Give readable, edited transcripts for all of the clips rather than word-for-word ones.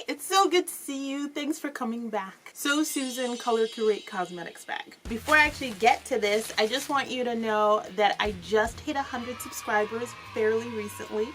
it's so good to see you. Thanks for coming back. So Susan Color Curate cosmetics bag. Before I actually get to this, I just want you to know that I just hit 100 subscribers fairly recently,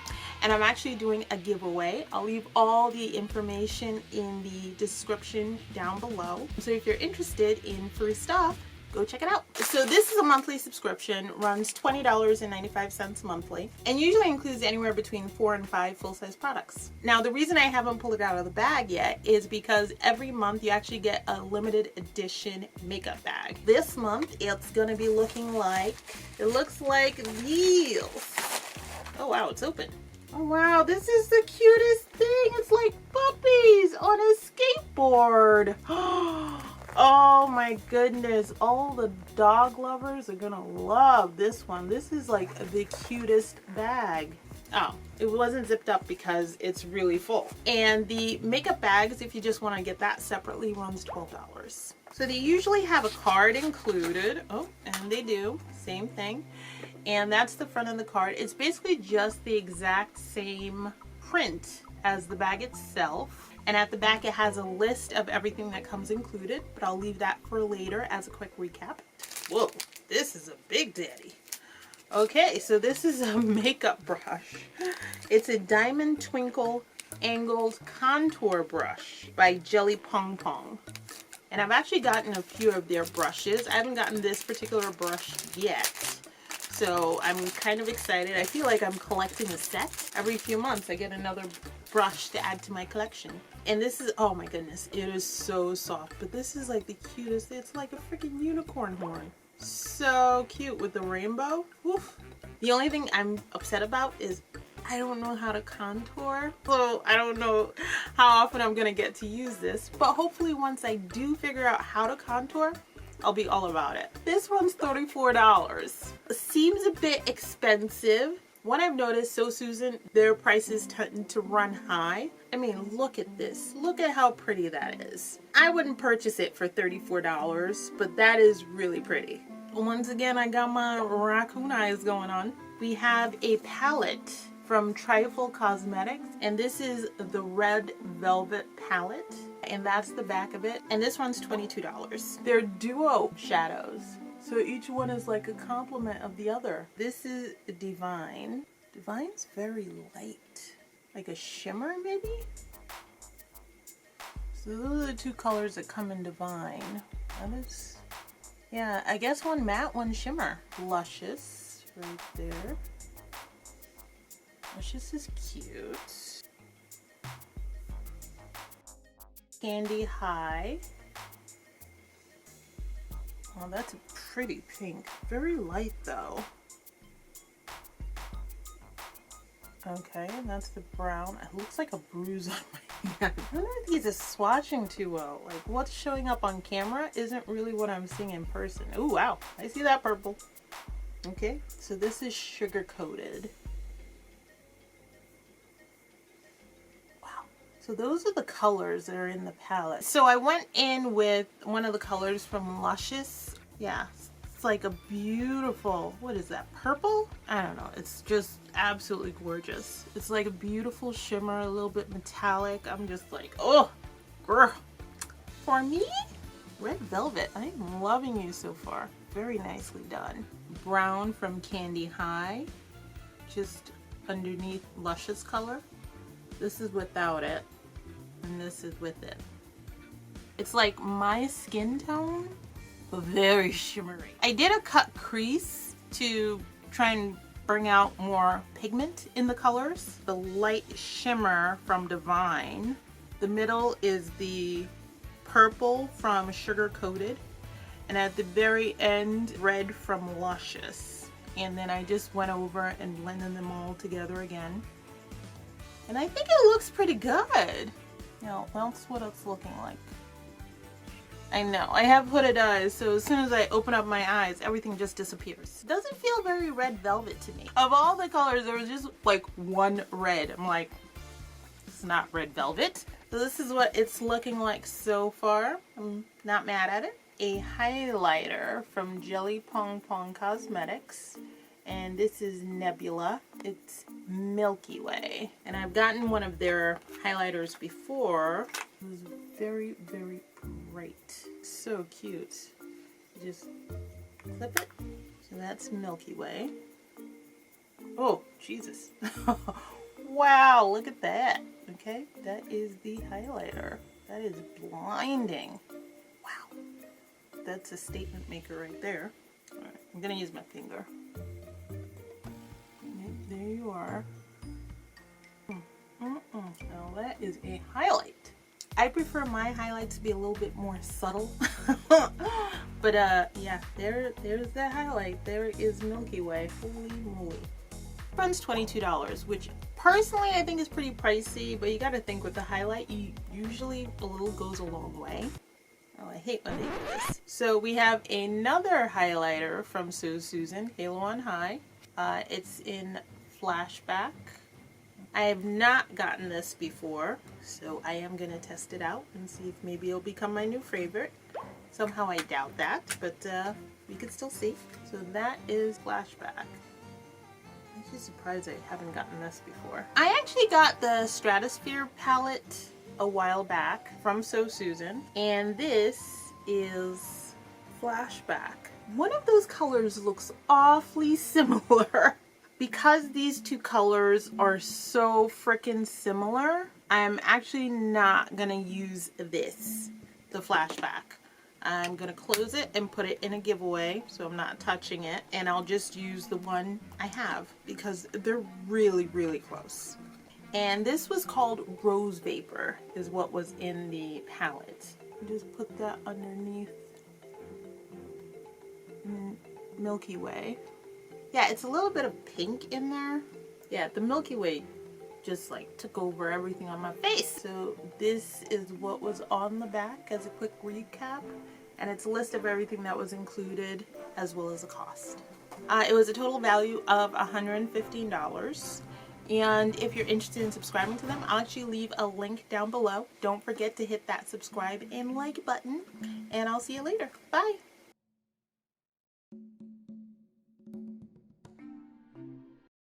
and I'm actually doing a giveaway. I'll leave all the information in the description down below. So if you're interested in free stuff, go check it out. So this is a monthly subscription, runs $20.95 monthly, and usually includes anywhere between 4 and 5 full-size products. Now the reason I haven't pulled it out of the bag yet is because every month you actually get a limited edition makeup bag. This month it's gonna be looking like, it looks like these. Oh wow, it's open. Oh wow, this is the cutest thing. It's like puppies on a skateboard. Oh my goodness, all the dog lovers are gonna love this one. This is like the cutest bag. Oh, it wasn't zipped up because it's really full. And the makeup bags, if you just want to get that separately, runs $12. So they usually have a card included. Oh, and they do, same thing. And that's the front of the card. It's basically just the exact same print as the bag itself. And at the back it has a list of everything that comes included, but I'll leave that for later as a quick recap. Whoa, this is a big daddy. Okay, so this is a makeup brush. It's a Diamond Twinkle Angled Contour Brush by Jelly Pong. And I've actually gotten a few of their brushes. I haven't gotten this particular brush yet. So I'm kind of excited. I feel like I'm collecting a set. Every few months I get another brush to add to my collection. And this is, oh my goodness, it is so soft. But this is like the cutest. It's like a freaking unicorn horn. So cute with the rainbow. Woof. The only thing I'm upset about is I don't know how to contour. So I don't know how often I'm gonna get to use this. But hopefully once I do figure out how to contour, I'll be all about it. This one's $34. Seems a bit expensive. What I've noticed, So Susan, their prices tend to run high. I mean, look at this. Look at how pretty that is. I wouldn't purchase it for $34, but that is really pretty. Once again, I got my raccoon eyes going on. We have a palette from Trifle Cosmetics, and this is the Red Velvet palette, and that's the back of it, and this one's $22. They're duo shadows, so each one is like a complement of the other. This is Divine. Divine's very light, like a shimmer maybe? So those are the two colors that come in Divine. That is, yeah, I guess one matte, one shimmer. Luscious, right there. Luscious is cute. Candy High. Oh, that's a pretty pink. Very light though. Okay, and that's the brown. It looks like a bruise on my hand. I don't know if these are swatching too well. Like what's showing up on camera isn't really what I'm seeing in person. Oh wow, I see that purple. Okay, so this is sugar coated. So those are the colors that are in the palette. So I went in with one of the colors from Luscious. Yeah, it's like a beautiful, what is that, purple? I don't know, it's just absolutely gorgeous. It's like a beautiful shimmer, a little bit metallic. I'm just like, oh, girl. For me, Red Velvet, I'm loving you so far. Very nicely done. Brown from Candy High, just underneath Luscious color. This is without it, and this is with it. It's like my skin tone, but very shimmery. I did a cut crease to try and bring out more pigment in the colors. The light shimmer from Divine. The middle is the purple from Sugar Coated, and at the very end, red from Luscious. And then I just went over and blended them all together again. And I think it looks pretty good. Now, that's what it's looking like. I know, I have hooded eyes, so as soon as I open up my eyes, everything just disappears. It doesn't feel very Red Velvet to me. Of all the colors, there was just like one red. I'm like, it's not Red Velvet. So this is what it's looking like so far. I'm not mad at it. A highlighter from Jelly Pong Cosmetics. And this is Nebula. It's Milky Way. And I've gotten one of their highlighters before. It was very, very bright. So cute. You just clip it. So that's Milky Way. Oh, Jesus. Wow, look at that. Okay, that is the highlighter. That is blinding. Wow. That's a statement maker right there. All right, I'm gonna use my finger. There you are. Now that is a highlight. I prefer my highlights to be a little bit more subtle. But yeah, there's that highlight. There is Milky Way. Holy moly. Runs $22, which personally I think is pretty pricey, but you gotta think with the highlight, usually a little goes a long way. Oh, I hate when they do this. So we have another highlighter from Susan, Halo on High. It's in Flashback. I have not gotten this before, so I am gonna test it out and see if maybe it'll become my new favorite. Somehow I doubt that, but we could still see. So that is Flashback. I'm actually surprised I haven't gotten this before. I actually got the Stratosphere palette a while back from Susan, and this is Flashback. One of those colors looks awfully similar. Because these two colors are so freaking similar, I'm actually not gonna use this, the Flashback. I'm gonna close it and put it in a giveaway, so I'm not touching it, and I'll just use the one I have because they're really, really close. And this was called Rose Vapor, is what was in the palette. Just put that underneath Milky Way. Yeah, it's a little bit of pink in there. Yeah, the Milky Way just like took over everything on my face. So this is what was on the back as a quick recap, and it's a list of everything that was included as well as a cost. It was a total value of $115. And if you're interested in subscribing to them, I'll actually leave a link down below. Don't forget to hit that subscribe and like button, and I'll see you later. Bye.